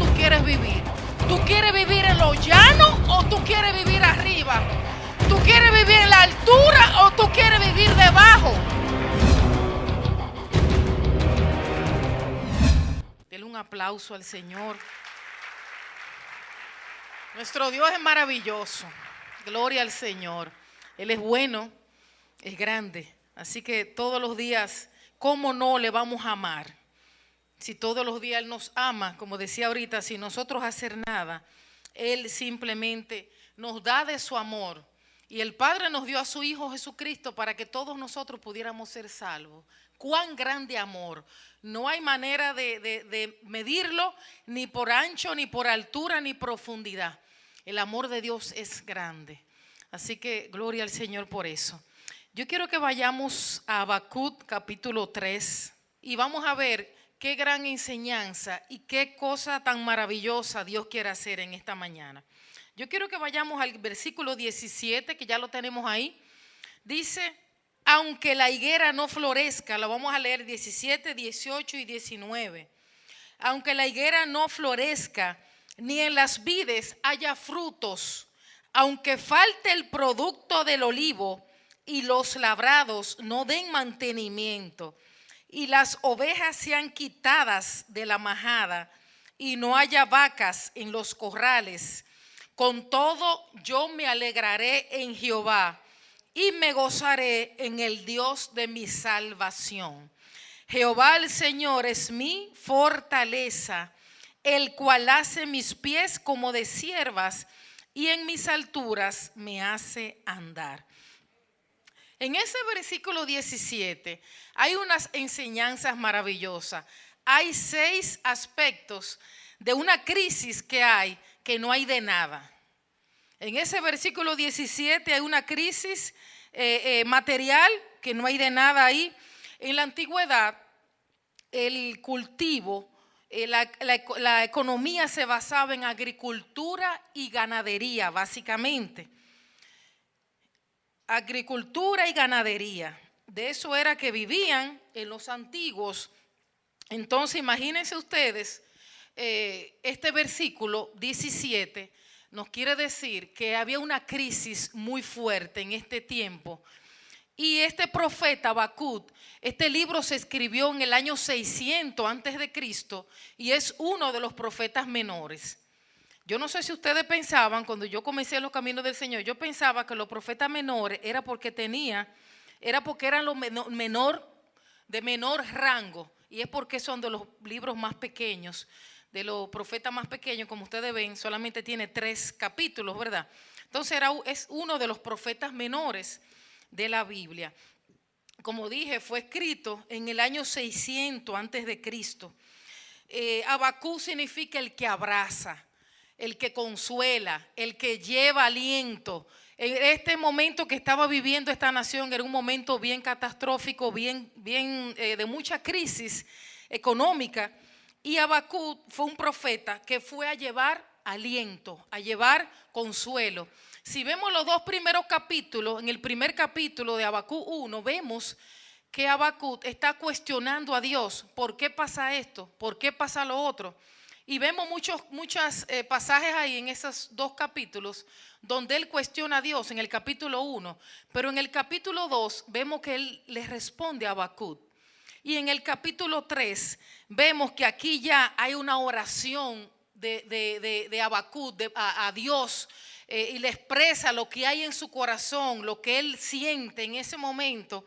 tú quieres vivir? ¿Tú quieres vivir en lo llano o tú quieres vivir arriba? ¿Tú quieres vivir en la altura o tú quieres vivir debajo? Denle un aplauso al Señor. Nuestro Dios es maravilloso. Gloria al Señor. Él es bueno, es grande. Así que todos los días, ¿cómo no le vamos a amar? Si todos los días Él nos ama, como decía ahorita, sin nosotros hacer nada, Él simplemente nos da de su amor. Y el Padre nos dio a su Hijo Jesucristo para que todos nosotros pudiéramos ser salvos. ¡Cuán grande amor! No hay manera de medirlo, ni por ancho, ni por altura, ni profundidad. El amor de Dios es grande. Así que gloria al Señor por eso. Yo quiero que vayamos a Habacuc capítulo 3 y vamos a ver qué gran enseñanza y qué cosa tan maravillosa Dios quiere hacer en esta mañana. Yo quiero que vayamos al versículo 17, que ya lo tenemos ahí. Dice, aunque la higuera no florezca, lo vamos a leer 17, 18 y 19. Aunque la higuera no florezca, ni en las vides haya frutos, aunque falte el producto del olivo y los labrados no den mantenimiento, y las ovejas sean quitadas de la majada, y no haya vacas en los corrales, con todo yo me alegraré en Jehová, y me gozaré en el Dios de mi salvación. Jehová el Señor es mi fortaleza, el cual hace mis pies como de ciervas, y en mis alturas me hace andar. En ese versículo 17 hay unas enseñanzas maravillosas. Hay 6 aspectos de una crisis que no hay de nada. En ese versículo 17 hay una crisis material que no hay de nada ahí. En la antigüedad, el cultivo, la economía se basaba en agricultura y ganadería, básicamente. Agricultura y ganadería. De eso era que vivían en los antiguos. Entonces, imagínense ustedes, este versículo 17 nos quiere decir que había una crisis muy fuerte en este tiempo. Y este profeta Habacuc, este libro se escribió en el año 600 antes de Cristo y es uno de los profetas menores. Yo no sé si ustedes pensaban, cuando yo comencé los caminos del Señor, yo pensaba que los profetas menores era porque eran los de menor rango, y es porque son de los libros más pequeños, de los profetas más pequeños, como ustedes ven, solamente tiene 3 capítulos, ¿verdad? Entonces es uno de los profetas menores de la Biblia. Como dije, fue escrito en el año 600 antes de Cristo. Habacuc significa el que abraza, el que consuela, el que lleva aliento. En este momento que estaba viviendo esta nación era un momento bien catastrófico, bien de mucha crisis económica. Y Habacuc fue un profeta que fue a llevar aliento, a llevar consuelo. Si vemos los 2 primeros capítulos, en el primer capítulo de Habacuc 1, vemos que Habacuc está cuestionando a Dios. ¿Por qué pasa esto? ¿Por qué pasa lo otro? Y vemos muchos pasajes ahí en esos 2 capítulos donde él cuestiona a Dios en el capítulo 1. Pero en el capítulo 2 vemos que él le responde a Habacuc. Y en el capítulo 3 vemos que aquí ya hay una oración de Habacuc a Dios, y le expresa lo que hay en su corazón, lo que él siente en ese momento.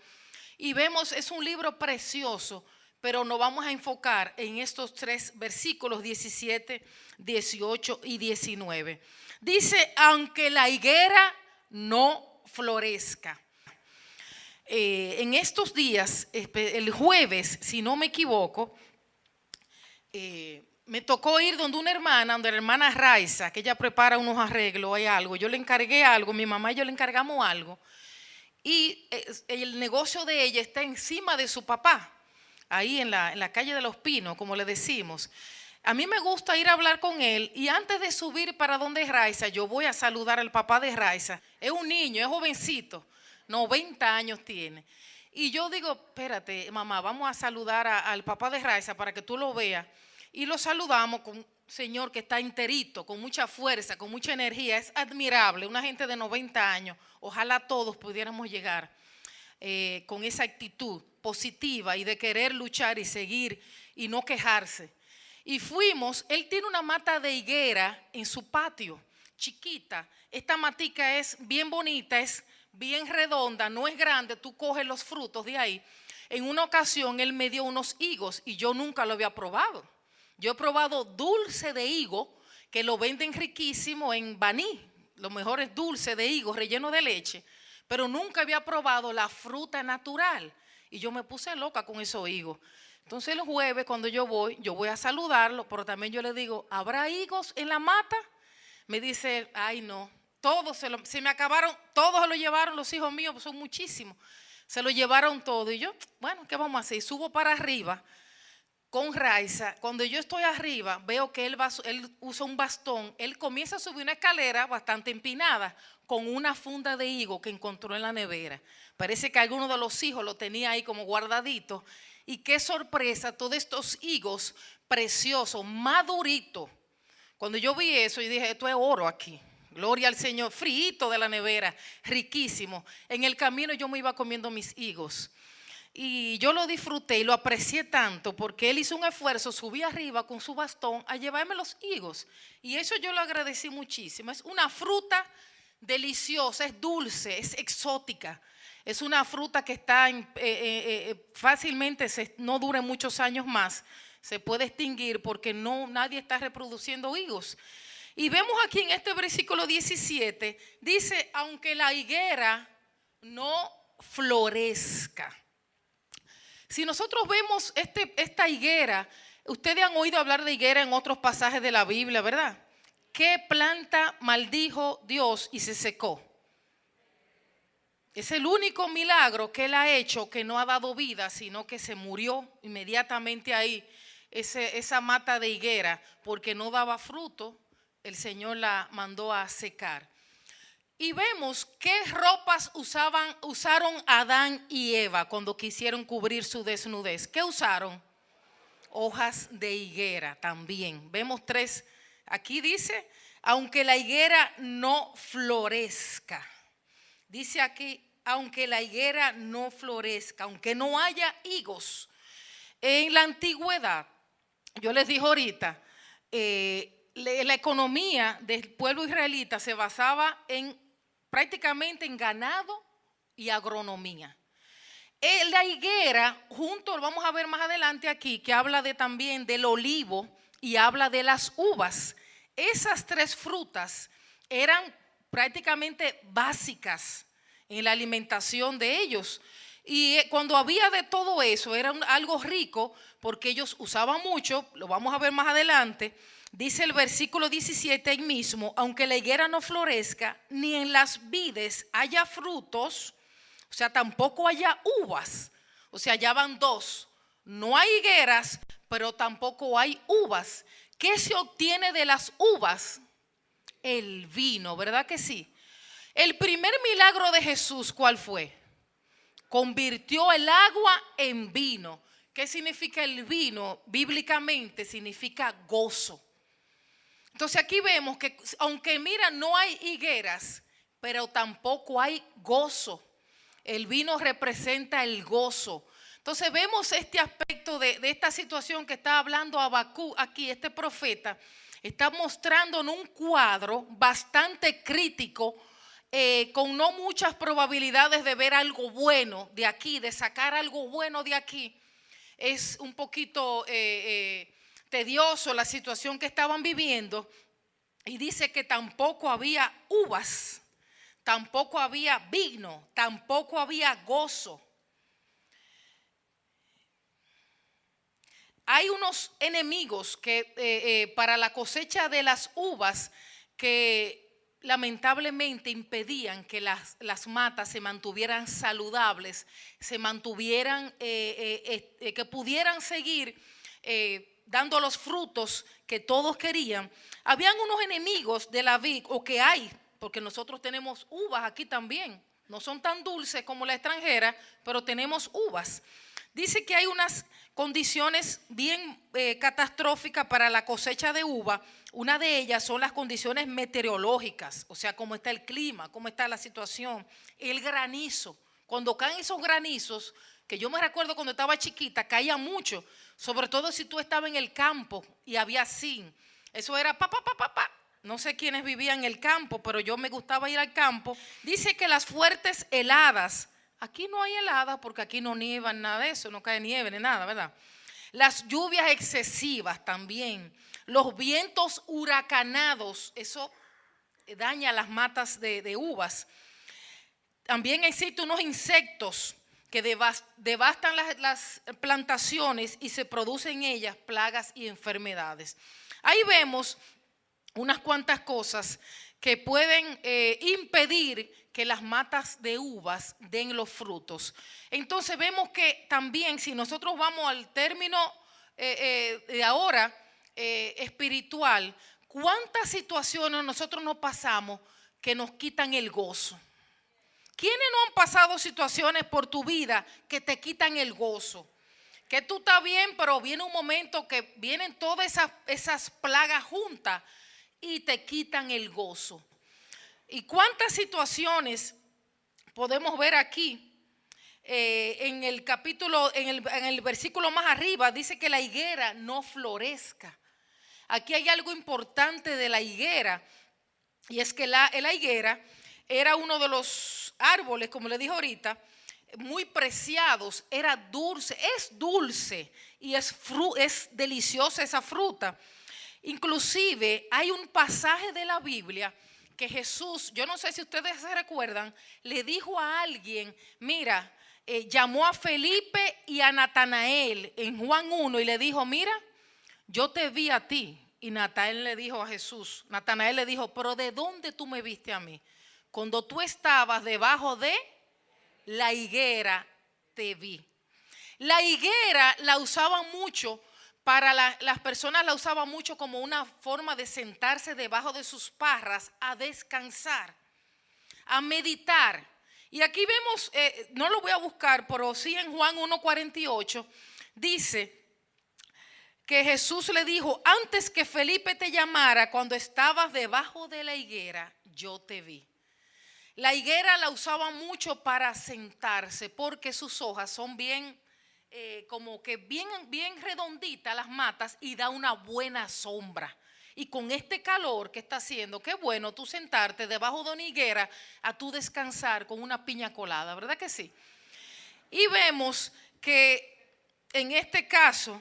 Y vemos, es un libro precioso, pero nos vamos a enfocar en estos 3 versículos 17, 18 y 19. Dice, aunque la higuera no florezca. En estos días, el jueves, si no me equivoco, me tocó ir donde una hermana, donde la hermana Raiza, que ella prepara unos arreglos, hay algo. Yo le encargué algo, mi mamá y yo le encargamos algo. Y el negocio de ella está encima de su papá, ahí en la calle de los Pinos, como le decimos. A mí me gusta ir a hablar con él y antes de subir para donde es Raiza, yo voy a saludar al papá de Raiza. Es un niño, es jovencito, 90 años tiene. Y yo digo, espérate, mamá, vamos a saludar al papá de Raiza para que tú lo veas. Y lo saludamos señor que está enterito, con mucha fuerza, con mucha energía. Es admirable, una gente de 90 años. Ojalá todos pudiéramos llegar con esa actitud positiva y de querer luchar y seguir y no quejarse. Y fuimos, él tiene una mata de higuera en su patio, chiquita. Esta matica es bien bonita, es bien redonda, no es grande, tú coges los frutos de ahí. En una ocasión él me dio unos higos y yo nunca lo había probado. Yo he probado dulce de higo, que lo venden riquísimo en Baní. Lo mejor es dulce de higo relleno de leche, pero nunca había probado la fruta natural. Y yo me puse loca con esos higos. Entonces el jueves cuando yo voy a saludarlo, pero también yo le digo, ¿habrá higos en la mata? Me dice, ay no, todos se me acabaron, todos se lo llevaron los hijos míos, son muchísimos. Se lo llevaron todo y yo, bueno, ¿qué vamos a hacer? Subo para arriba con Raiza. Cuando yo estoy arriba, veo que él usa un bastón. Él comienza a subir una escalera bastante empinada con una funda de higo que encontró en la nevera. Parece que alguno de los hijos lo tenía ahí como guardadito. Y qué sorpresa, todos estos higos preciosos, maduritos. Cuando yo vi eso, yo dije, esto es oro aquí. Gloria al Señor, frito de la nevera, riquísimo. En el camino yo me iba comiendo mis higos. Y yo lo disfruté y lo aprecié tanto porque él hizo un esfuerzo, subí arriba con su bastón a llevarme los higos. Y eso yo lo agradecí muchísimo. Es una fruta deliciosa, es dulce, es exótica. Es una fruta que está fácilmente, no dura muchos años más. Se puede extinguir porque nadie está reproduciendo higos. Y vemos aquí en este versículo 17, dice, aunque la higuera no florezca. Si nosotros vemos esta higuera, ustedes han oído hablar de higuera en otros pasajes de la Biblia, ¿verdad? ¿Qué planta maldijo Dios y se secó? Es el único milagro que él ha hecho que no ha dado vida, sino que se murió inmediatamente ahí, esa mata de higuera, porque no daba fruto. El Señor la mandó a secar. Y vemos qué ropas usaron Adán y Eva cuando quisieron cubrir su desnudez. ¿Qué usaron? Hojas de higuera también. Vemos tres. Aquí dice, aunque la higuera no florezca. Dice aquí, aunque la higuera no florezca, aunque no haya higos. En la antigüedad, yo les dije ahorita, la economía del pueblo israelita se basaba prácticamente en ganado y agronomía. La higuera, lo vamos a ver más adelante aquí, que habla también del olivo y habla de las uvas. Esas tres frutas eran prácticamente básicas en la alimentación de ellos. Y cuando había de todo eso, era algo rico porque ellos usaban mucho, lo vamos a ver más adelante. Dice el versículo 17 ahí mismo, aunque la higuera no florezca, ni en las vides haya frutos, o sea, tampoco haya uvas. O sea, ya van dos. No hay higueras, pero tampoco hay uvas. ¿Qué se obtiene de las uvas? El vino, ¿verdad que sí? El primer milagro de Jesús, ¿cuál fue? Convirtió el agua en vino. ¿Qué significa el vino? Bíblicamente significa gozo. Entonces aquí vemos que aunque mira no hay higueras, pero tampoco hay gozo. El vino representa el gozo. Entonces vemos este aspecto de esta situación que está hablando Habacuc aquí, este profeta, está mostrando en un cuadro bastante crítico, con no muchas probabilidades de ver algo bueno de aquí, de sacar algo bueno de aquí. Es un poquito tedioso la situación que estaban viviendo. Y dice que tampoco había uvas, tampoco había vino, tampoco había gozo. Hay unos enemigos que para la cosecha de las uvas que lamentablemente impedían que las matas se mantuvieran saludables, se mantuvieran, que pudieran seguir dando los frutos que todos querían. Habían unos enemigos de la vid, o que hay, porque nosotros tenemos uvas aquí también. No son tan dulces como la extranjera, pero tenemos uvas. Dice que hay unas condiciones bien catastróficas para la cosecha de uva. Una de ellas son las condiciones meteorológicas, o sea, cómo está el clima, cómo está la situación, el granizo. Cuando caen esos granizos, que yo me recuerdo cuando estaba chiquita, caía mucho, sobre todo si tú estabas en el campo y había zinc. Eso era pa, pa, pa, pa, pa. No sé quiénes vivían en el campo, pero yo me gustaba ir al campo. Dice que las fuertes heladas, aquí no hay heladas porque aquí no nieva nada de eso, no cae nieve ni nada, ¿verdad? Las lluvias excesivas también, los vientos huracanados, eso daña las matas de uvas. También existen unos insectos que devastan las plantaciones y se producen en ellas plagas y enfermedades. Ahí vemos unas cuantas cosas que pueden impedir que las matas de uvas den los frutos. Entonces vemos que también si nosotros vamos al término de ahora espiritual, ¿cuántas situaciones nosotros nos pasamos que nos quitan el gozo? ¿Quiénes no han pasado situaciones por tu vida que te quitan el gozo? Que tú estás bien, pero viene un momento que vienen todas esas plagas juntas y te quitan el gozo. ¿Y cuántas situaciones podemos ver aquí? En el capítulo, en el versículo más arriba, dice que la higuera no florezca. Aquí hay algo importante de la higuera, y es que la higuera era uno de los árboles, como le dije ahorita, muy preciados, era dulce, es dulce y es deliciosa esa fruta. Inclusive hay un pasaje de la Biblia que Jesús, yo no sé si ustedes se recuerdan, le dijo a alguien, mira, llamó a Felipe y a Natanael en Juan 1 y le dijo, mira, yo te vi a ti. Y Natanael le dijo a Jesús, Natanael le dijo, pero ¿de dónde tú me viste a mí? Cuando tú estabas debajo de la higuera, te vi. La higuera la usaban mucho para las personas, la usaban mucho como una forma de sentarse debajo de sus parras a descansar, a meditar. Y aquí vemos, no lo voy a buscar, pero sí en Juan 1:48 dice que Jesús le dijo, antes que Felipe te llamara, cuando estabas debajo de la higuera, yo te vi. La higuera la usaban mucho para sentarse porque sus hojas son bien, como que bien redonditas las matas y da una buena sombra. Y con este calor que está haciendo, qué bueno tú sentarte debajo de una higuera a tú descansar con una piña colada, ¿verdad que sí? Y vemos que en este caso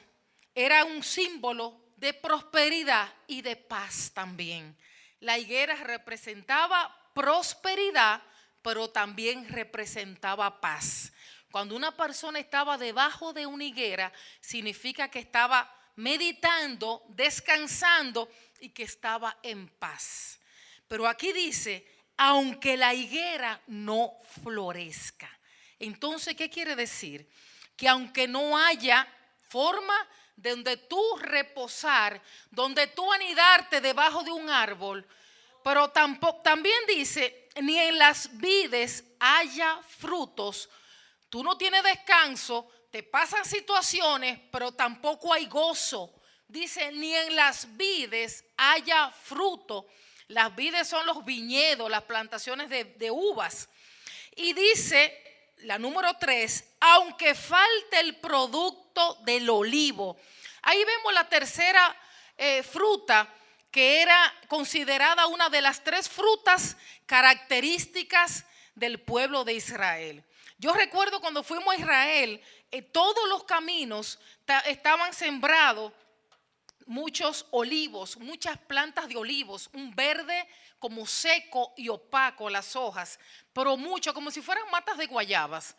era un símbolo de prosperidad y de paz también. La higuera representaba prosperidad, pero también representaba paz. Cuando una persona estaba debajo de una higuera, significa que estaba meditando, descansando y que estaba en paz. Pero aquí dice, aunque la higuera no florezca. Entonces, ¿qué quiere decir? Que aunque no haya forma de donde tú reposar, donde tú anidarte debajo de un árbol, pero también dice, ni en las vides haya frutos. Tú no tienes descanso, te pasan situaciones, pero tampoco hay gozo. Dice, ni en las vides haya fruto. Las vides son los viñedos, las plantaciones de uvas. Y dice, la número 3, aunque falte el producto del olivo. Ahí vemos la tercera fruta que era considerada una de las 3 frutas características del pueblo de Israel. Yo recuerdo cuando fuimos a Israel, todos los caminos estaban sembrados muchos olivos, muchas plantas de olivos, un verde como seco y opaco las hojas, pero mucho, como si fueran matas de guayabas.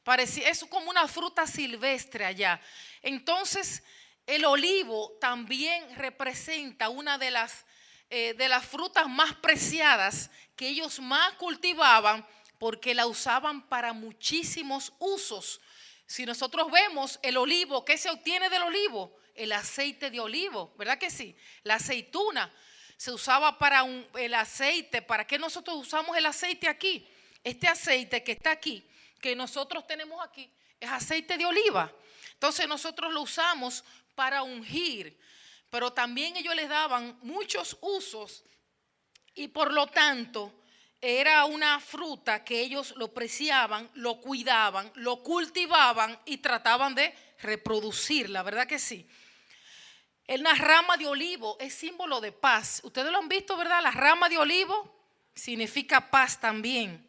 Parecía, es como una fruta silvestre allá. Entonces, el olivo también representa una de las frutas más preciadas que ellos más cultivaban porque la usaban para muchísimos usos. Si nosotros vemos el olivo, ¿qué se obtiene del olivo? El aceite de olivo, ¿verdad que sí? La aceituna se usaba para el aceite. ¿Para qué nosotros usamos el aceite aquí? Este aceite que está aquí, que nosotros tenemos aquí, es aceite de oliva. Entonces nosotros lo usamos para ungir, pero también ellos les daban muchos usos y por lo tanto era una fruta que ellos lo preciaban, lo cuidaban, lo cultivaban y trataban de reproducirla, ¿verdad que sí? La rama de olivo es símbolo de paz. Ustedes lo han visto, ¿verdad? La rama de olivo significa paz también.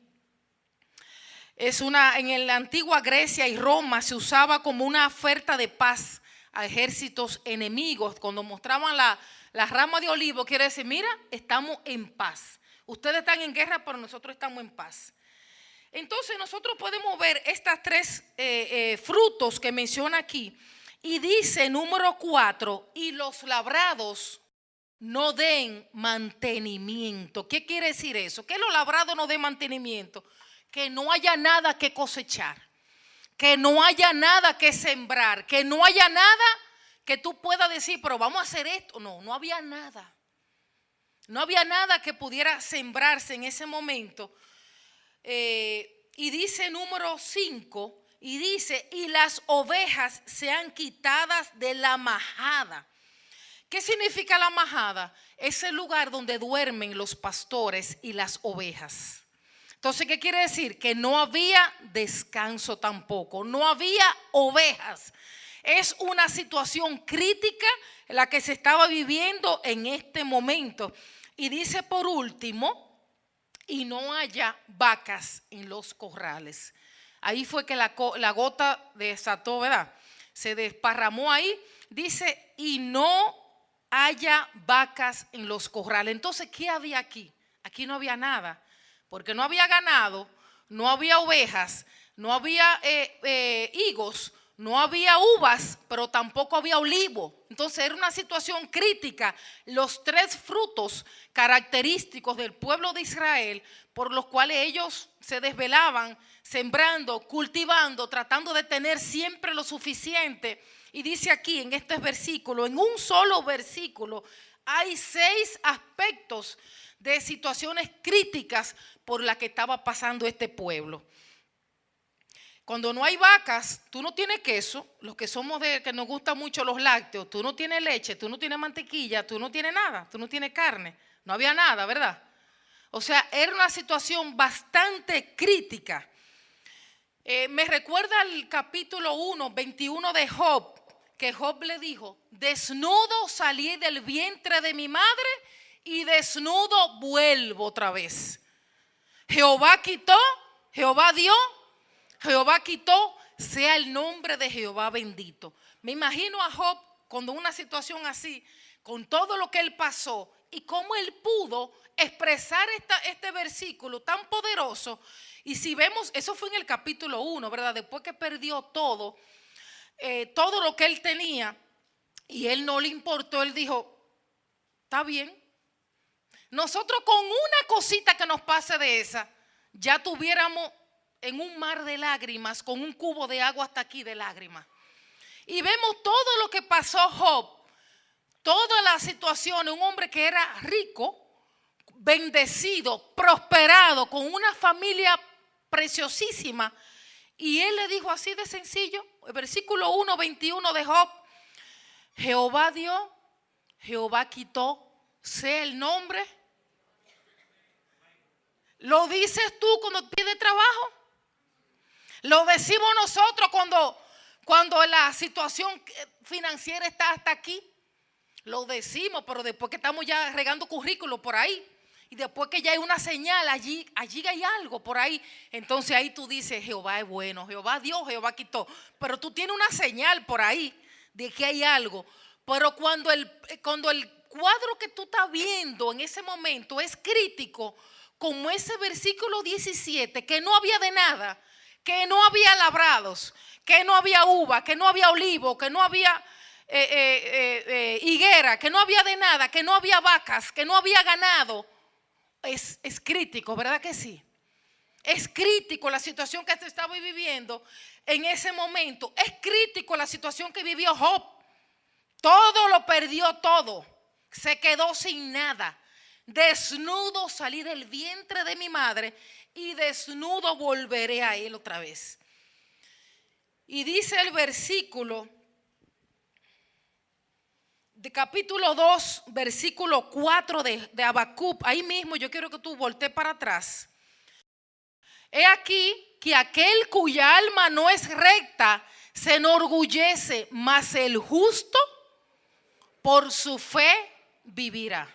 En la antigua Grecia y Roma se usaba como una oferta de paz a ejércitos enemigos. Cuando mostraban la rama de olivo, quiere decir, mira, estamos en paz. Ustedes están en guerra, pero nosotros estamos en paz. Entonces nosotros podemos ver estas tres frutos que menciona aquí. Y dice número 4, y los labrados no den mantenimiento. ¿Qué quiere decir eso? Que los labrados no den mantenimiento. Que no haya nada que cosechar, que no haya nada que sembrar, que no haya nada que tú puedas decir, pero vamos a hacer esto. No había nada. No había nada que pudiera sembrarse en ese momento. Y dice número 5, y dice, y las ovejas sean quitadas de la majada. ¿Qué significa la majada? Es el lugar donde duermen los pastores y las ovejas. Entonces, ¿qué quiere decir? Que no había descanso tampoco, no había ovejas. Es una situación crítica la que se estaba viviendo en este momento. Y dice por último, y no haya vacas en los corrales. Ahí fue que la gota desató, ¿verdad? Se desparramó ahí. Dice, y no haya vacas en los corrales. Entonces, ¿qué había aquí? Aquí no había nada. Porque no había ganado, no había ovejas, no había higos, no había uvas, pero tampoco había olivo. Entonces era una situación crítica. Los tres frutos característicos del pueblo de Israel, por los cuales ellos se desvelaban, sembrando, cultivando, tratando de tener siempre lo suficiente. Y dice aquí en este versículo, en un solo versículo, hay 6 aspectos de situaciones críticas por las que estaba pasando este pueblo. Cuando no hay vacas, tú no tienes queso. Los que somos que nos gustan mucho los lácteos, tú no tienes leche, tú no tienes mantequilla, tú no tienes nada, tú no tienes carne. No había nada, ¿verdad? O sea, era una situación bastante crítica. Me recuerda el capítulo 1, 21 de Job, que Job le dijo, desnudo salí del vientre de mi madre y desnudo vuelvo otra vez. Jehová quitó, Jehová dio, Jehová quitó, sea el nombre de Jehová bendito. Me imagino a Job cuando una situación así, con todo lo que él pasó y cómo él pudo expresar este versículo tan poderoso. Y si vemos, eso fue en el capítulo 1, ¿verdad? Después que perdió todo lo que él tenía y él no le importó, él dijo, está bien. Nosotros con una cosita que nos pase de esa, ya tuviéramos en un mar de lágrimas, con un cubo de agua hasta aquí de lágrimas. Y vemos todo lo que pasó Job, toda la situación, un hombre que era rico, bendecido, prosperado, con una familia preciosísima. Y él le dijo así de sencillo, el versículo 1, 21 de Job, Jehová dio, Jehová quitó, sea el nombre. ¿Lo dices tú cuando pides trabajo? Lo decimos nosotros cuando la situación financiera está hasta aquí. Lo decimos, pero después que estamos ya regando currículos por ahí y después que ya hay una señal, allí hay algo por ahí, entonces ahí tú dices, Jehová es bueno, Jehová dio, Jehová quitó, pero tú tienes una señal por ahí de que hay algo. Pero cuando el cuadro que tú estás viendo en ese momento es crítico, como ese versículo 17, que no había de nada, que no había labrados, que no había uva, que no había olivo, que no había higuera, que no había de nada, que no había vacas, que no había ganado. Es crítico, ¿verdad que sí? Es crítico la situación que se estaba viviendo en ese momento. Es crítico la situación que vivió Job. Todo lo perdió todo. Se quedó sin nada. Desnudo salí del vientre de mi madre y desnudo volveré a él otra vez. Y dice el versículo de capítulo 2, versículo 4 de Habacuc. Ahí mismo yo quiero que tú voltees para atrás. He aquí que aquel cuya alma no es recta se enorgullece, mas el justo por su fe vivirá.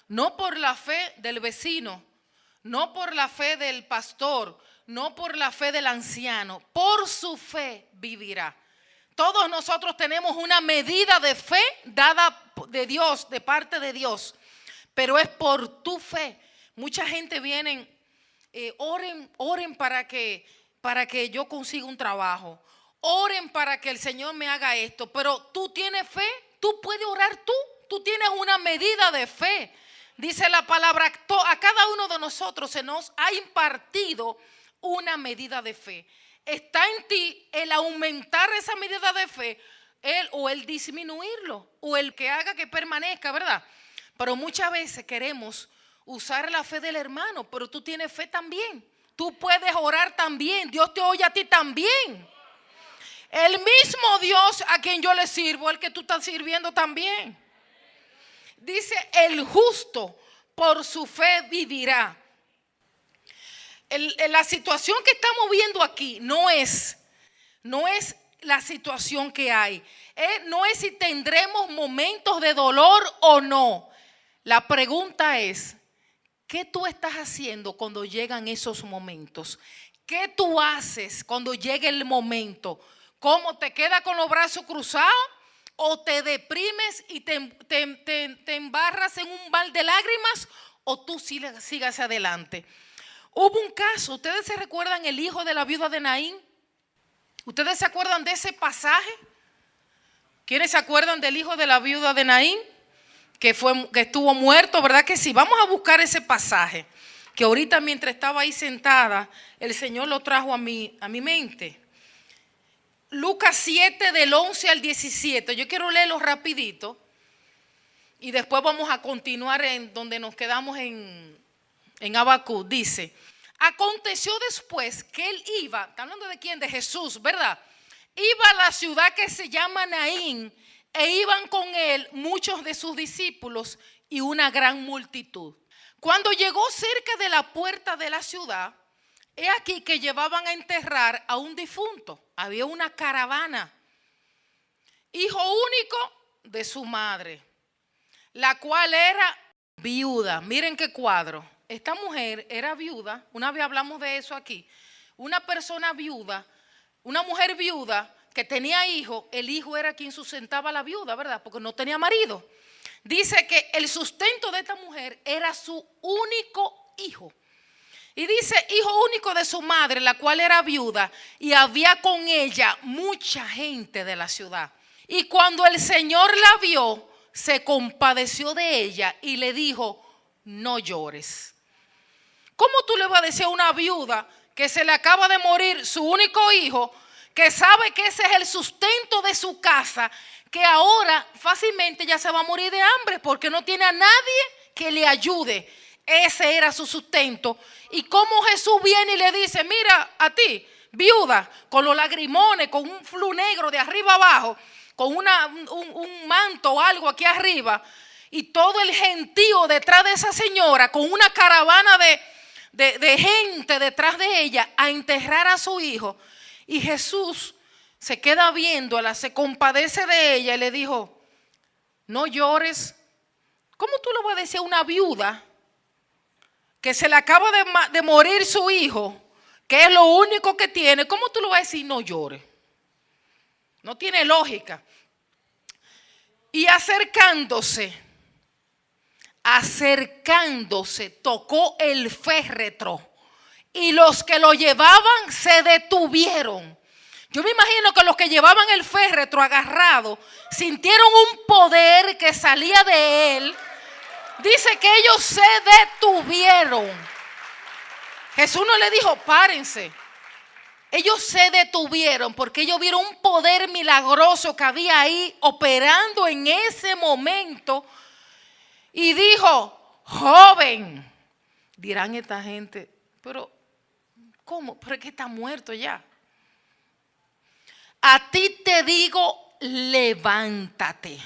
No por la fe del vecino, no por la fe del pastor, no por la fe del anciano, por su fe vivirá. Todos nosotros tenemos una medida de fe dada de Dios, de parte de Dios, pero es por tu fe. Mucha gente viene, oren para que yo consiga un trabajo, oren para que el Señor me haga esto, pero tú tienes fe, tú puedes orar tú tienes una medida de fe. Dice la palabra, a cada uno de nosotros se nos ha impartido una medida de fe. Está en ti el aumentar esa medida de fe, el disminuirlo, o el que haga que permanezca, ¿verdad? Pero muchas veces queremos usar la fe del hermano, pero tú tienes fe también. Tú puedes orar también, Dios te oye a ti también. El mismo Dios a quien yo le sirvo, el que tú estás sirviendo también. Dice, el justo por su fe vivirá. La situación que estamos viendo aquí no es la situación que hay. No es si tendremos momentos de dolor o no. La pregunta es, ¿qué tú estás haciendo cuando llegan esos momentos? ¿Qué tú haces cuando llegue el momento? ¿Cómo te quedas con los brazos cruzados? ¿O te deprimes y te embarras en un val de lágrimas? ¿O tú sigas adelante? Hubo un caso, ¿ustedes se recuerdan el hijo de la viuda de Naín? ¿Ustedes se acuerdan de ese pasaje? ¿Quiénes se acuerdan del hijo de la viuda de Naín? Que estuvo muerto, ¿verdad que sí? Vamos a buscar ese pasaje, que ahorita mientras estaba ahí sentada, el Señor lo trajo a mi mente. Lucas 7 del 11 al 17. Yo quiero leerlo rapidito y después vamos a continuar en donde nos quedamos en Habacuc. Dice, aconteció después que él iba, está hablando de quién, de Jesús, ¿verdad? Iba a la ciudad que se llama Naín e iban con él muchos de sus discípulos y una gran multitud. Cuando llegó cerca de la puerta de la ciudad, he aquí que llevaban a enterrar a un difunto. Había una caravana, hijo único de su madre, la cual era viuda. Miren qué cuadro. Esta mujer era viuda, una vez hablamos de eso aquí. Una persona viuda, una mujer viuda que tenía hijo, el hijo era quien sustentaba a la viuda, ¿verdad? Porque no tenía marido. Dice que el sustento de esta mujer era su único hijo. Y dice, hijo único de su madre, la cual era viuda, y había con ella mucha gente de la ciudad. Y cuando el Señor la vio, se compadeció de ella y le dijo, no llores. ¿Cómo tú le vas a decir a una viuda que se le acaba de morir su único hijo, que sabe que ese es el sustento de su casa, que ahora fácilmente ya se va a morir de hambre porque no tiene a nadie que le ayude? Ese era su sustento. Y cómo Jesús viene y le dice, mira a ti, viuda, con los lagrimones, con un flu negro de arriba abajo, con un manto o algo aquí arriba, y todo el gentío detrás de esa señora, con una caravana de gente detrás de ella, a enterrar a su hijo. Y Jesús se queda viéndola, se compadece de ella y le dijo, no llores. ¿Cómo tú le vas a decir a una viuda que se le acaba de morir su hijo, que es lo único que tiene? ¿Cómo tú le vas a decir no llores? No tiene lógica. Y acercándose, tocó el féretro y los que lo llevaban se detuvieron. Yo me imagino que los que llevaban el féretro agarrado sintieron un poder que salía de él. Dice que ellos se detuvieron. Jesús no le dijo párense. Ellos se detuvieron porque ellos vieron un poder milagroso que había ahí operando en ese momento. Y dijo, joven. Dirán esta gente, pero ¿cómo? Pero es que está muerto ya. A ti te digo, levántate.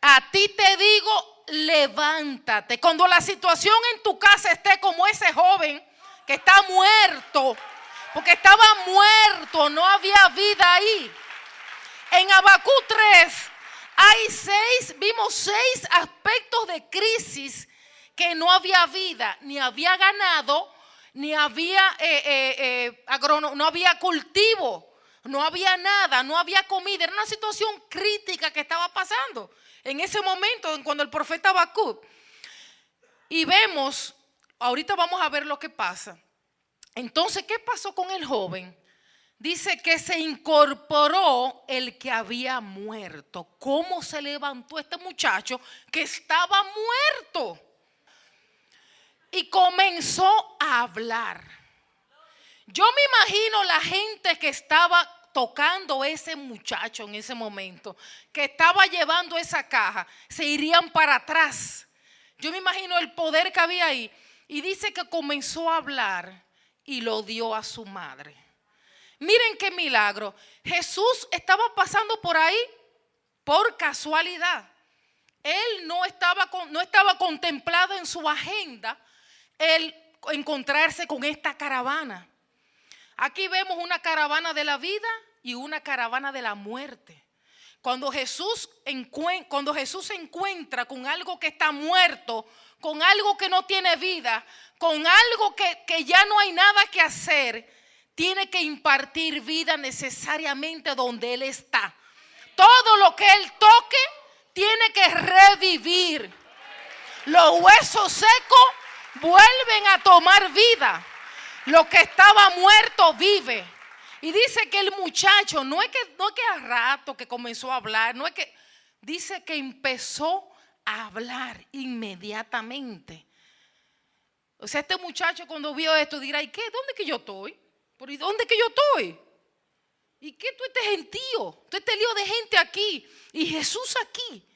A ti te digo, levántate. Cuando la situación en tu casa esté como ese joven que está muerto, porque estaba muerto, no había vida ahí. En Habacuc 3 vimos 6 aspectos de crisis que no había vida, ni había ganado, ni había no había cultivo, no había nada, no había comida. Era una situación crítica que estaba pasando en ese momento cuando el profeta Habacuc. Y vemos, ahorita vamos a ver lo que pasa. Entonces, ¿qué pasó con el joven? Dice que se incorporó el que había muerto. ¿Cómo se levantó este muchacho que estaba muerto? Y comenzó a hablar. Yo me imagino la gente que estaba tocando ese muchacho en ese momento, que estaba llevando esa caja, se irían para atrás. Yo me imagino el poder que había ahí. Y dice que comenzó a hablar y lo dio a su madre. Miren qué milagro. Jesús estaba pasando por ahí por casualidad. Él no estaba contemplado en su agenda el encontrarse con esta caravana. Aquí vemos una caravana de la vida y una caravana de la muerte. Cuando Jesús se encuentra con algo que está muerto, con algo que no tiene vida, con algo que ya no hay nada que hacer, tiene que impartir vida necesariamente donde Él está. Todo lo que Él toque tiene que revivir. Los huesos secos vuelven a tomar vida. Lo que estaba muerto vive. Y dice que el muchacho no es que a rato que comenzó a hablar, no es que dice que empezó a hablar inmediatamente. O sea, este muchacho cuando vio esto dirá, ¿y qué? ¿Dónde que yo estoy? ¿Pero y dónde que yo estoy? ¿Y qué tú este gentío? Tú este lío de gente aquí y Jesús aquí.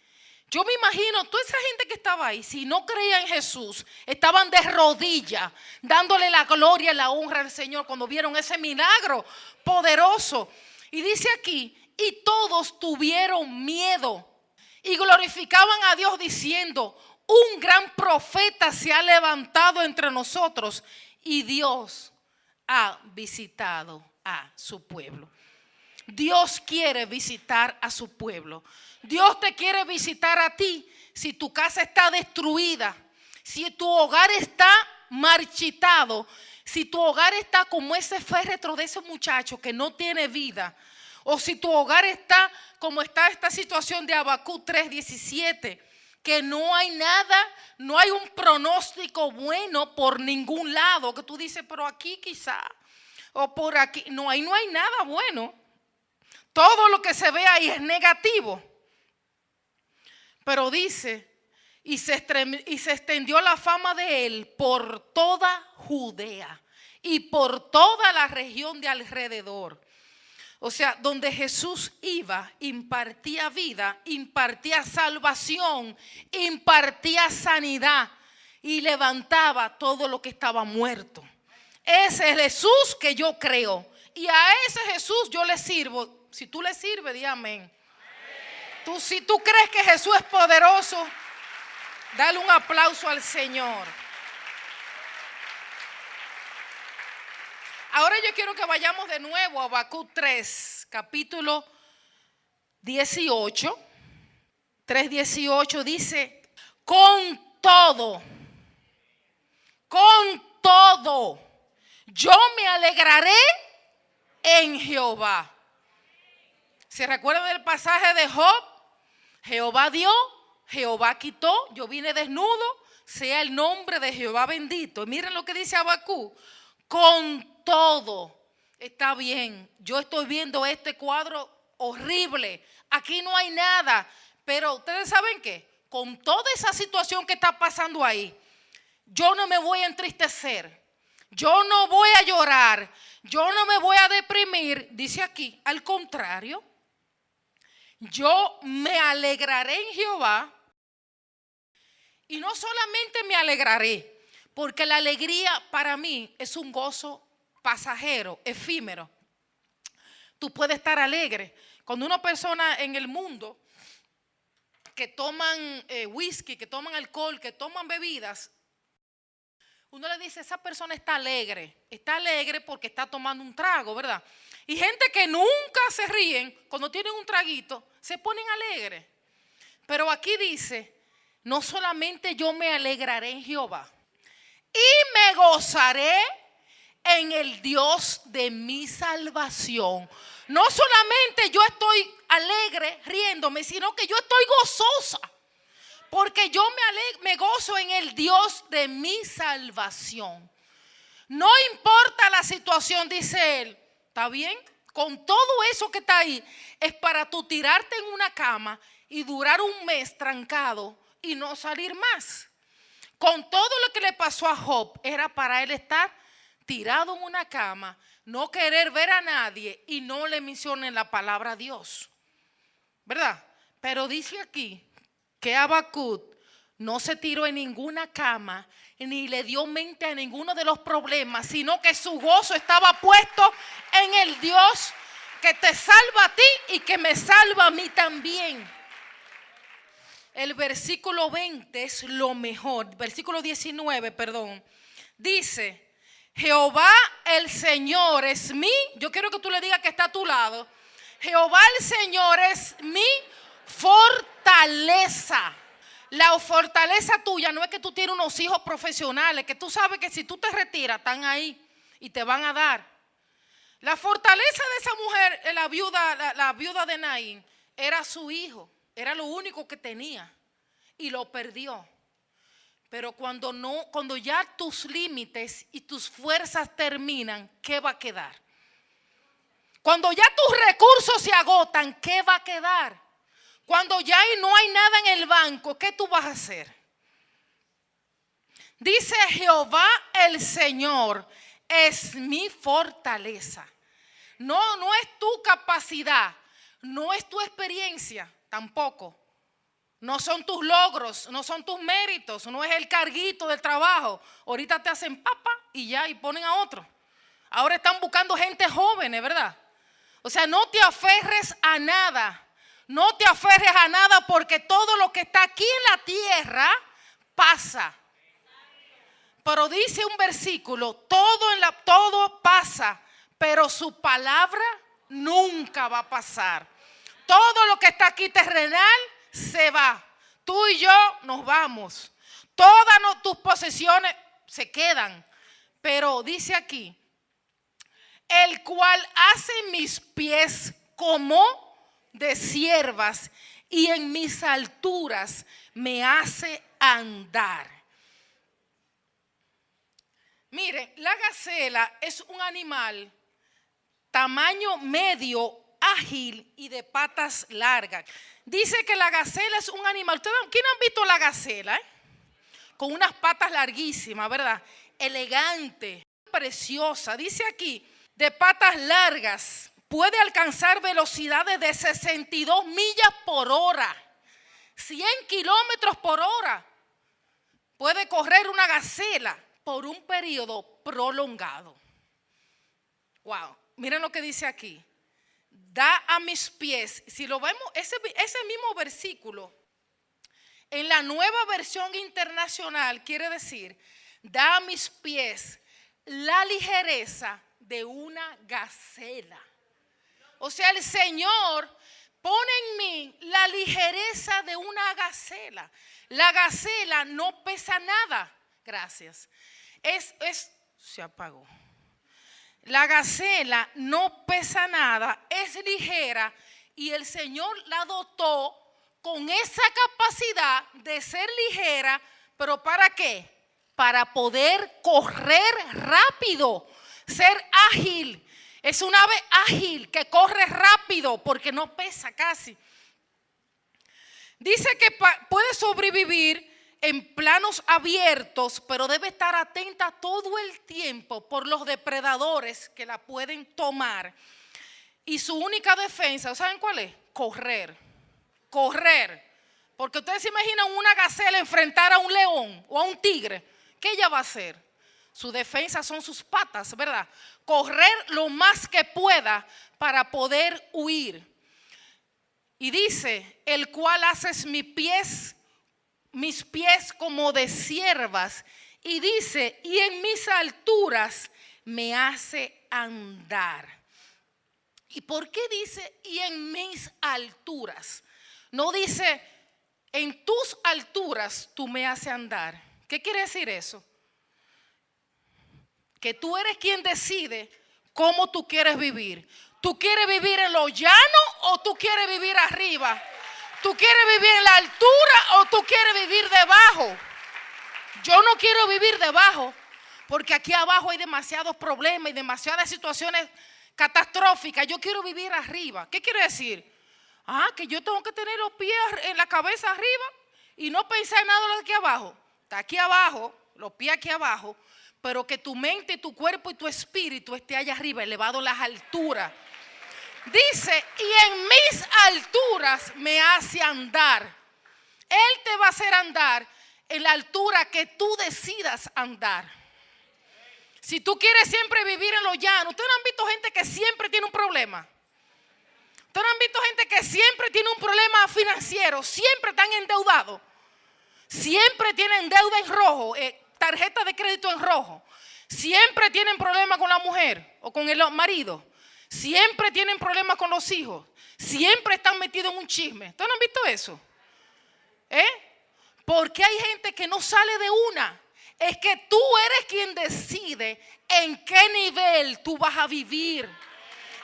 Yo me imagino toda esa gente que estaba ahí, si no creía en Jesús, estaban de rodillas, dándole la gloria y la honra al Señor cuando vieron ese milagro poderoso. Y dice aquí, y todos tuvieron miedo y glorificaban a Dios diciendo, un gran profeta se ha levantado entre nosotros y Dios ha visitado a su pueblo. Dios quiere visitar a su pueblo. Dios te quiere visitar a ti. Si tu casa está destruida, si tu hogar está marchitado, si tu hogar está como ese féretro de ese muchacho que no tiene vida, o si tu hogar está como está esta situación de Habacuc 3:17, que no hay nada, no hay un pronóstico bueno por ningún lado, que tú dices, pero aquí quizá, o por aquí, no hay nada bueno. Todo lo que se ve ahí es negativo. Pero dice, y se extendió la fama de él por toda Judea y por toda la región de alrededor. O sea, donde Jesús iba, impartía vida, impartía salvación, impartía sanidad y levantaba todo lo que estaba muerto. Ese es Jesús que yo creo. Y a ese Jesús yo le sirvo. Si tú le sirves, di amén. Si tú crees que Jesús es poderoso, dale un aplauso al Señor. Ahora yo quiero que vayamos de nuevo a Habacuc 3, capítulo 18. 3:18 dice, con todo, yo me alegraré en Jehová. ¿Se recuerda del pasaje de Job? Jehová dio, Jehová quitó, yo vine desnudo, sea el nombre de Jehová bendito. Y miren lo que dice Habacuc, con todo, está bien, yo estoy viendo este cuadro horrible, aquí no hay nada, pero ustedes saben qué, con toda esa situación que está pasando ahí, yo no me voy a entristecer, yo no voy a llorar, yo no me voy a deprimir, dice aquí, al contrario. Yo me alegraré en Jehová y no solamente me alegraré, porque la alegría para mí es un gozo pasajero, efímero. tú puedes estar alegre. Cuando una persona en el mundo que toman whisky, que toman alcohol, que toman bebidas, uno le dice, esa persona está alegre porque está tomando un trago, ¿verdad? Y gente que nunca se ríen, cuando tienen un traguito, se ponen alegres. Pero aquí dice, no solamente yo me alegraré en Jehová, y me gozaré en el Dios de mi salvación. No solamente yo estoy alegre, riéndome, sino que yo estoy gozosa. Porque yo me gozo en el Dios de mi salvación. No importa la situación, dice él. ¿Está bien? Con todo eso que está ahí, es para tú tirarte en una cama y durar un mes trancado y no salir más. Con todo lo que le pasó a Job, era para él estar tirado en una cama, no querer ver a nadie y no le mencionen la palabra a Dios. ¿Verdad? Pero dice aquí que Habacuc no se tiró en ninguna cama ni le dio mente a ninguno de los problemas, sino que su gozo estaba puesto en el Dios que te salva a ti y que me salva a mí también. El versículo 20 es lo mejor, versículo 19, perdón. Dice, Jehová el Señor es mi, yo quiero que tú le digas que está a tu lado, Jehová el Señor es mi fortaleza. La fortaleza tuya no es que tú tienes unos hijos profesionales, que tú sabes que si tú te retiras, están ahí y te van a dar. La fortaleza de esa mujer, la viuda de Naín, era su hijo, era lo único que tenía y lo perdió. Pero cuando ya tus límites y tus fuerzas terminan, ¿qué va a quedar? Cuando ya tus recursos se agotan, ¿qué va a quedar? Cuando ya no hay nada en el banco, ¿qué tú vas a hacer? Dice Jehová el Señor es mi fortaleza. No es tu capacidad, no es tu experiencia tampoco. No son tus logros, no son tus méritos, no es el carguito del trabajo. Ahorita te hacen papa y ya, y ponen a otro. Ahora están buscando gente joven, ¿verdad? O sea, no te aferres a nada. No te aferres a nada porque todo lo que está aquí en la tierra pasa. Pero dice un versículo, todo pasa, pero su palabra nunca va a pasar. Todo lo que está aquí terrenal se va. Tú y yo nos vamos. Todas tus posesiones se quedan. Pero dice aquí, el cual hace mis pies como de siervas y en mis alturas me hace andar. Miren, la gacela es un animal tamaño medio, ágil y de patas largas. Dice que la gacela es un animal. ¿Quién han visto la gacela? Con unas patas larguísimas, ¿verdad? Elegante, preciosa. Dice aquí, de patas largas. Puede alcanzar velocidades de 62 millas por hora. 100 kilómetros por hora. Puede correr una gacela por un periodo prolongado. Wow, miren lo que dice aquí. Da a mis pies, si lo vemos, ese mismo versículo, en la nueva versión internacional quiere decir, da a mis pies la ligereza de una gacela. O sea, el Señor pone en mí la ligereza de una gacela. La gacela no pesa nada. Gracias. Se apagó. La gacela no pesa nada, es ligera y el Señor la dotó con esa capacidad de ser ligera, pero ¿para qué? Para poder correr rápido, ser ágil. Es un ave ágil que corre rápido porque no pesa casi. Dice que puede sobrevivir en planos abiertos, pero debe estar atenta todo el tiempo por los depredadores que la pueden tomar. Y su única defensa, ¿saben cuál es? Correr. Correr. Porque ustedes se imaginan una gacela enfrentar a un león o a un tigre. ¿Qué ella va a hacer? Su defensa son sus patas, ¿verdad? Correr lo más que pueda para poder huir. Y dice, el cual haces mis pies como de ciervas. Y dice, y en mis alturas me hace andar. ¿Y por qué dice, y en mis alturas? No dice, en tus alturas tú me haces andar. ¿Qué quiere decir eso? Que tú eres quien decide cómo tú quieres vivir. ¿Tú quieres vivir en lo llano o tú quieres vivir arriba? ¿Tú quieres vivir en la altura o tú quieres vivir debajo? Yo no quiero vivir debajo porque aquí abajo hay demasiados problemas y demasiadas situaciones catastróficas. Yo quiero vivir arriba. ¿Qué quiere decir? Que yo tengo que tener los pies en la cabeza arriba y no pensar en nada de lo de aquí abajo. Está aquí abajo, los pies aquí abajo, pero que tu mente, tu cuerpo y tu espíritu esté allá arriba, elevado en las alturas. Dice, y en mis alturas me hace andar. Él te va a hacer andar en la altura que tú decidas andar. Si tú quieres siempre vivir en lo llano, ¿ustedes no han visto gente que siempre tiene un problema? ¿Ustedes no han visto gente que siempre tiene un problema financiero? Siempre están endeudados. Siempre tienen deuda en rojo, tarjeta de crédito en rojo. Siempre tienen problemas con la mujer o con el marido. Siempre tienen problemas con los hijos. Siempre están metidos en un chisme. ¿Ustedes no han visto eso? Porque hay gente que no sale de una. Es que tú eres quien decide en qué nivel tú vas a vivir.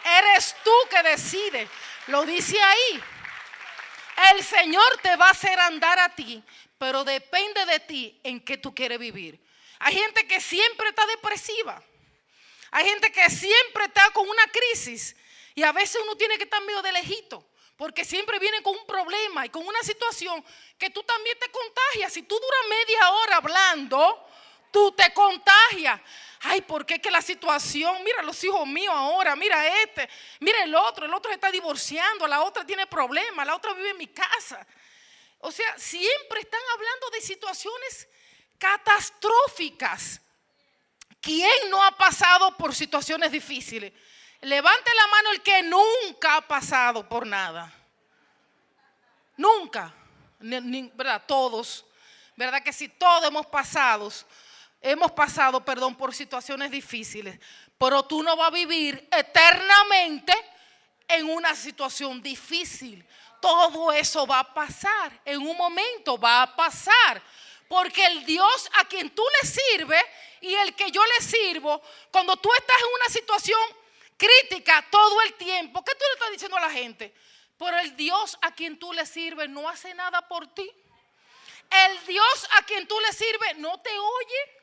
Eres tú que decides. Lo dice ahí. El Señor te va a hacer andar a ti, pero depende de ti en qué tú quieres vivir. Hay gente que siempre está depresiva. Hay gente que siempre está con una crisis. Y a veces uno tiene que estar medio de lejito, porque siempre viene con un problema y con una situación que tú también te contagias. Si tú duras media hora hablando, tú te contagias. Ay, ¿por qué que la situación? Mira los hijos míos ahora, mira mira el otro se está divorciando, la otra tiene problemas, la otra vive en mi casa. O sea, siempre están hablando de situaciones catastróficas. ¿Quién no ha pasado por situaciones difíciles? Levante la mano el que nunca ha pasado por nada. Nunca. ¿Verdad? Todos. ¿Verdad que sí? Todos hemos pasado, por situaciones difíciles. Pero tú no vas a vivir eternamente en una situación difícil. Todo eso va a pasar. En un momento va a pasar. Porque el Dios a quien tú le sirves y el que yo le sirvo, cuando tú estás en una situación crítica todo el tiempo, ¿qué tú le estás diciendo a la gente? Pero el Dios a quien tú le sirves no hace nada por ti. El Dios a quien tú le sirves no te oye.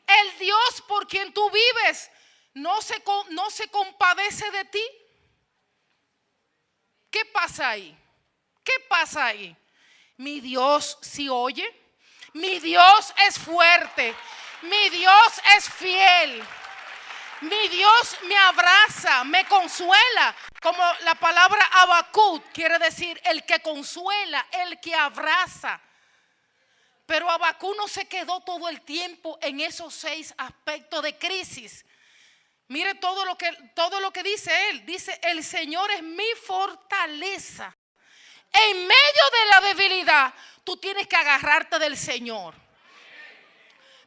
El Dios por quien tú vives no se compadece de ti. ¿Qué pasa ahí? ¿Qué pasa ahí? Mi Dios sí oye. Mi Dios es fuerte. Mi Dios es fiel. Mi Dios me abraza, me consuela. Como la palabra Habacuc quiere decir el que consuela, el que abraza. Pero Habacuc no se quedó todo el tiempo en esos 6 aspectos de crisis. Mire todo lo que dice él. Dice, el Señor es mi fortaleza. En medio de la debilidad, tú tienes que agarrarte del Señor.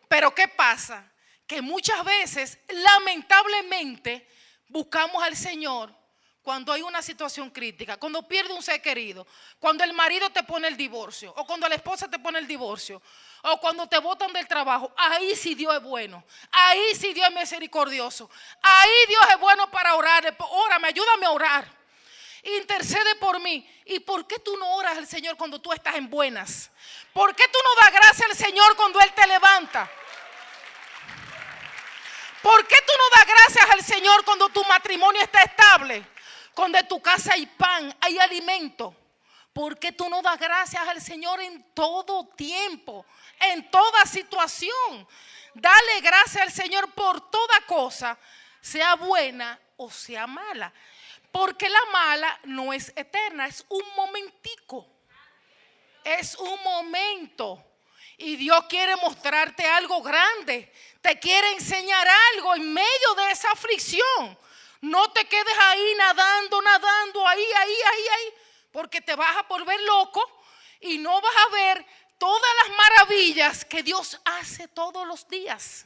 Pero ¿qué pasa? Que muchas veces, lamentablemente, buscamos al Señor cuando hay una situación crítica, cuando pierde un ser querido, cuando el marido te pone el divorcio, o cuando la esposa te pone el divorcio, o cuando te botan del trabajo. Ahí sí Dios es bueno, ahí sí Dios es misericordioso, ahí Dios es bueno para orar. Órame, ayúdame a orar, intercede por mí. ¿Y por qué tú no oras al Señor cuando tú estás en buenas? ¿Por qué tú no das gracias al Señor cuando Él te levanta? ¿Por qué tú no das gracias al Señor cuando tu matrimonio está estable? Cuando en tu casa hay pan, hay alimento. ¿Por qué tú no das gracias al Señor en todo tiempo, en toda situación? Dale gracias al Señor por toda cosa, sea buena o sea mala. Porque la mala no es eterna, es un momentico. Es un momento. Y Dios quiere mostrarte algo grande. Te quiere enseñar algo en medio de esa aflicción. No te quedes ahí nadando, ahí. Porque te vas a volver loco y no vas a ver todas las maravillas que Dios hace todos los días.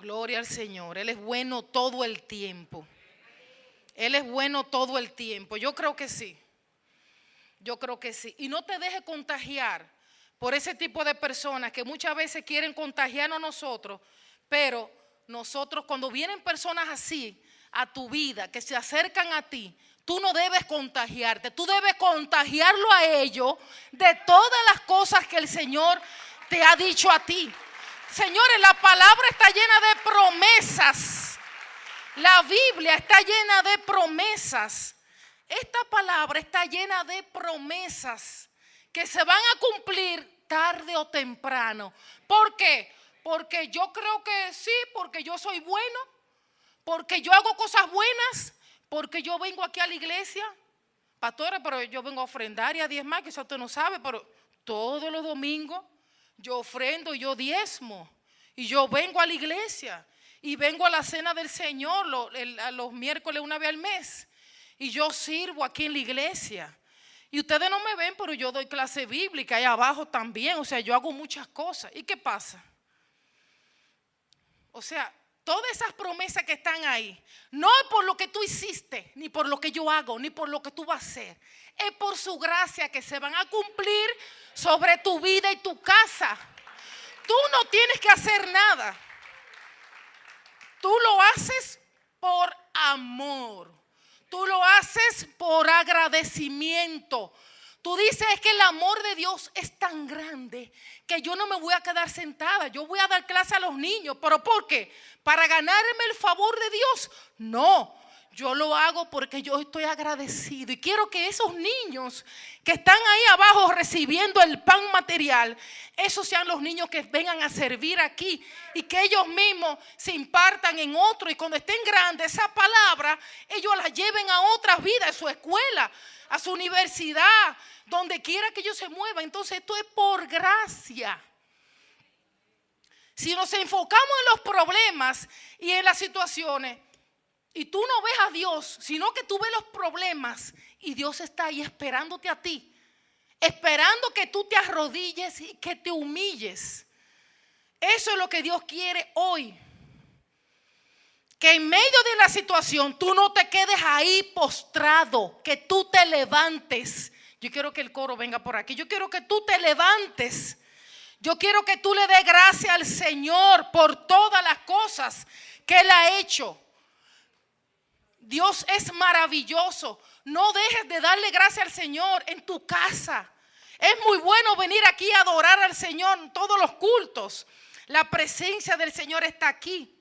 Gloria al Señor. Él es bueno todo el tiempo. Él es bueno todo el tiempo. Yo creo que sí. Yo creo que sí. Y no te dejes contagiar por ese tipo de personas que muchas veces quieren contagiarnos a nosotros. Pero nosotros, cuando vienen personas así a tu vida, que se acercan a ti, tú no debes contagiarte. Tú debes contagiarlo a ellos de todas las cosas que el Señor te ha dicho a ti. Señores, la palabra está llena de promesas. La Biblia está llena de promesas. Esta palabra está llena de promesas que se van a cumplir tarde o temprano. ¿Por qué? Porque yo creo que sí, porque yo soy bueno, porque yo hago cosas buenas, porque yo vengo aquí a la iglesia. Pastora, pero yo vengo a ofrendar y a diezmar, que eso usted no sabe, pero todos los domingos yo ofrendo y yo diezmo. Y yo vengo a la iglesia y vengo a la cena del Señor los miércoles una vez al mes. Y yo sirvo aquí en la iglesia. Y ustedes no me ven, pero yo doy clase bíblica ahí abajo también. O sea, yo hago muchas cosas. ¿Y qué pasa? O sea, todas esas promesas que están ahí, no es por lo que tú hiciste, ni por lo que yo hago, ni por lo que tú vas a hacer. Es por su gracia que se van a cumplir sobre tu vida y tu casa. Tú no tienes que hacer nada. Tú lo haces por amor. Tú lo haces por agradecimiento. Tú dices, es que el amor de Dios es tan grande que yo no me voy a quedar sentada. Yo voy a dar clase a los niños. ¿Pero por qué? ¿Para ganarme el favor de Dios? No. Yo lo hago porque yo estoy agradecido y quiero que esos niños que están ahí abajo recibiendo el pan material, esos sean los niños que vengan a servir aquí y que ellos mismos se impartan en otro, y cuando estén grandes esa palabra ellos la lleven a otras vidas, a su escuela, a su universidad, donde quiera que ellos se muevan. Entonces esto es por gracia. Si nos enfocamos en los problemas y en las situaciones, y tú no ves a Dios, sino que tú ves los problemas, y Dios está ahí esperándote a ti, esperando que tú te arrodilles y que te humilles. Eso es lo que Dios quiere hoy. Que en medio de la situación tú no te quedes ahí postrado, que tú te levantes. Yo quiero que el coro venga por aquí. Yo quiero que tú te levantes. Yo quiero que tú le des gracias al Señor por todas las cosas que Él ha hecho. Dios es maravilloso. No dejes de darle gracias al Señor en tu casa. Es muy bueno venir aquí a adorar al Señor en todos los cultos. La presencia del Señor está aquí.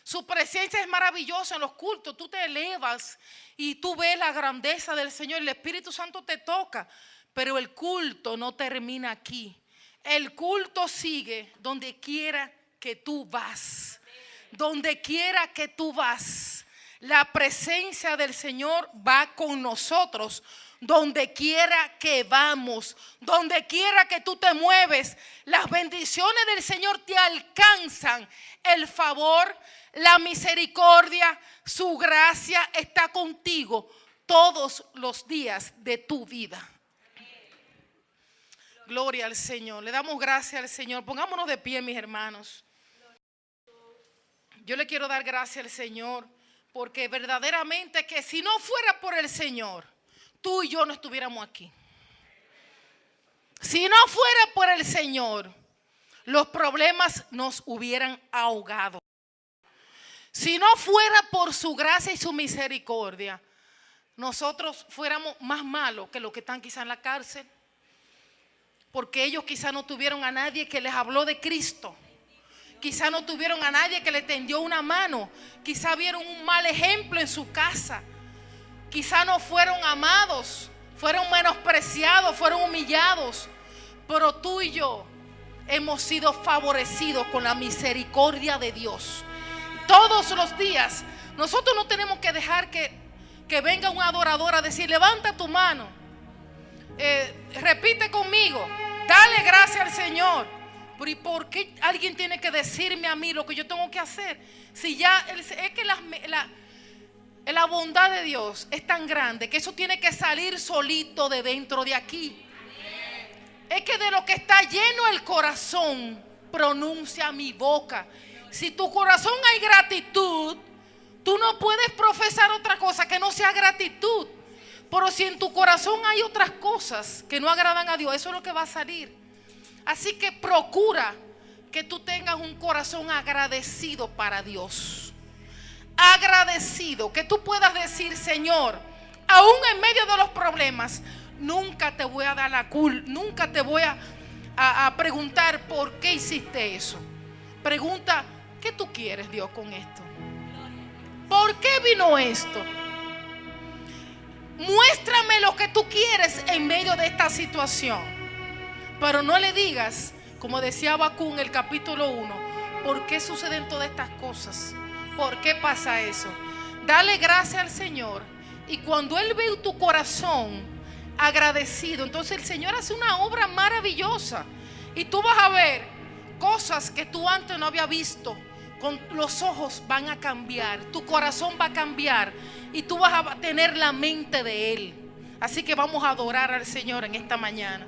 Su presencia es maravillosa en los cultos. Tú te elevas y tú ves la grandeza del Señor. El Espíritu Santo te toca. Pero el culto no termina aquí. El culto sigue donde quiera que tú vas. Donde quiera que tú vas. La presencia del Señor va con nosotros. Donde quiera que vamos, donde quiera que tú te mueves, las bendiciones del Señor te alcanzan. El favor, la misericordia, su gracia está contigo todos los días de tu vida. Gloria al Señor. Le damos gracias al Señor. Pongámonos de pie, mis hermanos. Yo le quiero dar gracias al Señor, porque verdaderamente que si no fuera por el Señor, tú y yo no estuviéramos aquí. Si no fuera por el Señor, los problemas nos hubieran ahogado. Si no fuera por su gracia y su misericordia, nosotros fuéramos más malos que los que están quizá en la cárcel. Porque ellos quizá no tuvieron a nadie que les habló de Cristo. Quizá no tuvieron a nadie que les tendió una mano. Quizá vieron un mal ejemplo en su casa. Quizá no fueron amados, fueron menospreciados, fueron humillados. Pero tú y yo hemos sido favorecidos con la misericordia de Dios. Todos los días nosotros no tenemos que dejar que venga un adorador a decir: levanta tu mano, repite conmigo, dale gracias al Señor. Pero ¿y por qué alguien tiene que decirme a mí lo que yo tengo que hacer? Si ya es que la bondad de Dios es tan grande que eso tiene que salir solito de dentro de aquí. Es que de lo que está lleno el corazón pronuncia mi boca. Si tu corazón hay gratitud, tú no puedes profesar otra cosa que no sea gratitud. Pero si en tu corazón hay otras cosas que no agradan a Dios, eso es lo que va a salir. Así que procura que tú tengas un corazón agradecido para Dios. Agradecido, que tú puedas decir: Señor, aún en medio de los problemas, nunca te voy a dar la culpa, nunca te voy a preguntar por qué hiciste eso. Pregunta: ¿qué tú quieres, Dios, con esto? ¿Por qué vino esto? Muéstrame lo que tú quieres en medio de esta situación. Pero no le digas, como decía Habacuc en el capítulo 1, ¿por qué suceden todas estas cosas? ¿Por qué pasa eso? Dale gracias al Señor. Y cuando Él ve tu corazón agradecido, entonces el Señor hace una obra maravillosa. Y tú vas a ver cosas que tú antes no habías visto. Con los ojos van a cambiar, tu corazón va a cambiar y tú vas a tener la mente de Él. Así que vamos a adorar al Señor en esta mañana.